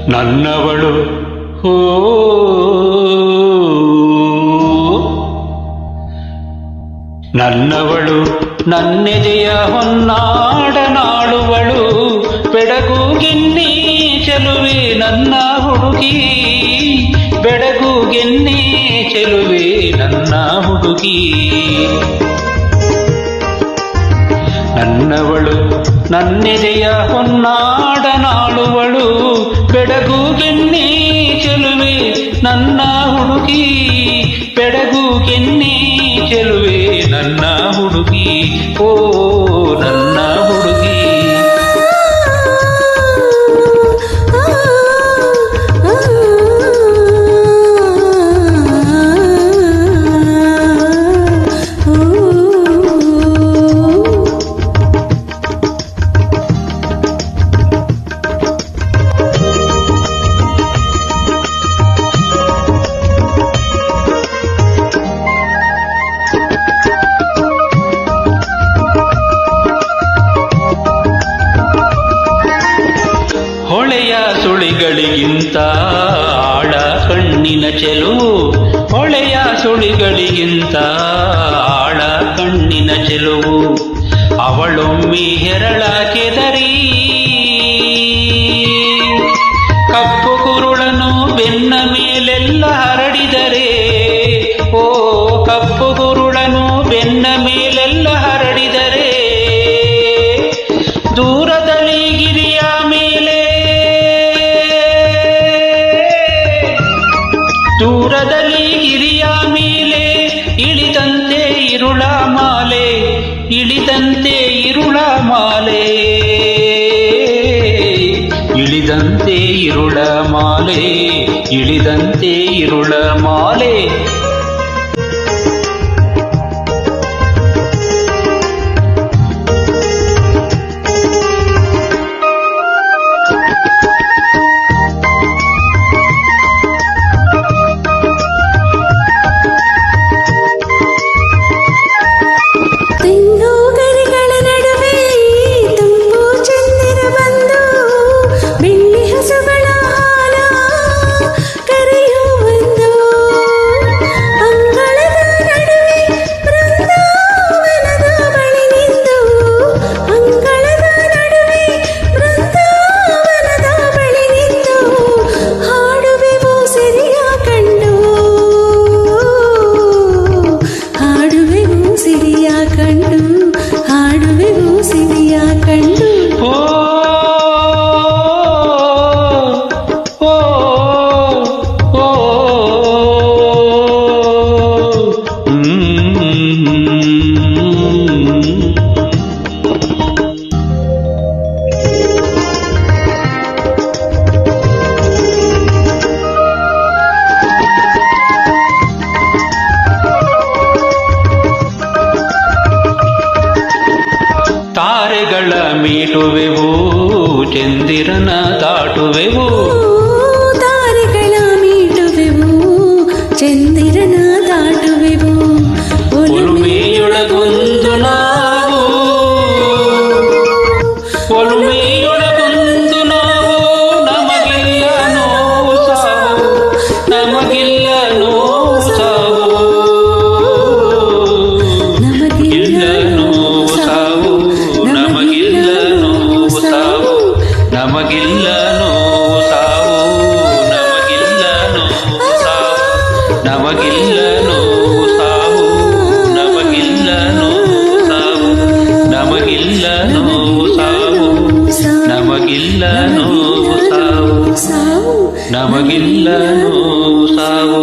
ನನ್ನವಳು ಹೋ ನನ್ನವಳು ನನ್ನೆದೆಯ ಹೊನ್ನಾಡನಾಡುವಳು ಬೆಡಗುಗೆನ್ನಿ ಚೆಲುವೆ ನನ್ನ ಹುಡುಗಿ ಬೆಡಗುಗೆನ್ನಿ ಚೆಲುವೆ ನನ್ನ ಹುಡುಗಿ ನನ್ನವಳು ನನ್ನೆದೆಯ ಹೊನ್ನಾಡನಾಡುವಳು ಬೆಡಗುಗೆನ್ನಿ ಚೆಲುವೆ ನನ್ನ ಹುಡುಗಿ ಬೆಡಗುಗೆನ್ನಿ ಚೆಲುವೆ ನನ್ನ ಹುಡುಗಿ ಓ ನನ್ನ ಹುಡುಗಿ ಹೊಳೆಯ ಸುಳಿಗಳಿಗಿಂತ ಆಳ ಕಣ್ಣಿನ ಚೆಲುವು ಹೊಳೆಯ ಸುಳಿಗಳಿಗಿಂತ ಆಳ ಕಣ್ಣಿನ ಚೆಲುವು ಅವಳೊಮ್ಮೆ ಹೆರಳ ಕೆದರಿ ಕಪ್ಪು ಕುರುಳನು ಬೆನ್ನ ಮೇಲೆಲ್ಲ ಹರಡಿದರೆ ಓ ಕಪ್ಪು ಕುರುಳನು ಬೆನ್ನ ಮೇಲೆಲ್ಲ ಹರಡಿದರೆ ದೂರದಲ್ಲಿ ಗಿರಿಯ ಮೇಲೆ ದೂರದಲ್ಲಿ ಗಿರಿಯ ಮೇಲೆ ಇಳಿದಂತೆ ಇರುಳ ಮಾಲೆ ಇಳಿದಂತೆ ಇರುಳ ಮಾಲೆ ಇಳಿದಂತೆ ಇರುಳ ಮಾಲೆ ಇಳಿದಂತೆ ಇರುಳ ಮಾಲೆ ತಾರೆಗಳ ಮೀಟುವೆವು ಚಂದಿರನ ದಾಟುವೆವು ತಾರೆಗಳ ಮೀಟುವೆವು ಚಂದಿರನ ದಾಟುವೆವು ಒಲುಮೆಯೊಳಗೊಂದು ನಾವು ಒಲುಮೆಯೊಳಗೊಂದು ನಾವು ನಮಗಿಲ್ಲ ನೋವು ಸಾವು ನಮಗಿಲ್ಲ ನೋವು ಸಾವು ನಮಗಿಲ್ಲ ನೋವು ಸಾವು ನಮಗಿಲ್ಲ ನೋವು ಸಾವು ನಮಗಿಲ್ಲ ನೋವು ಸಾವು ನಮಗಿಲ್ಲ ನೋವು ಸಾವು ನಮಗಿಲ್ಲ ನೋವು ಸಾವು ನಮಗಿಲ್ಲ ನೋವು ಸಾವು ನಮಗಿಲ್ಲ ನೋವು ಸಾವು ನಮಗಿಲ್ಲ ನೋವು ಸಾವು ನಮಗಿಲ್ಲ ನೋವು ಸಾವು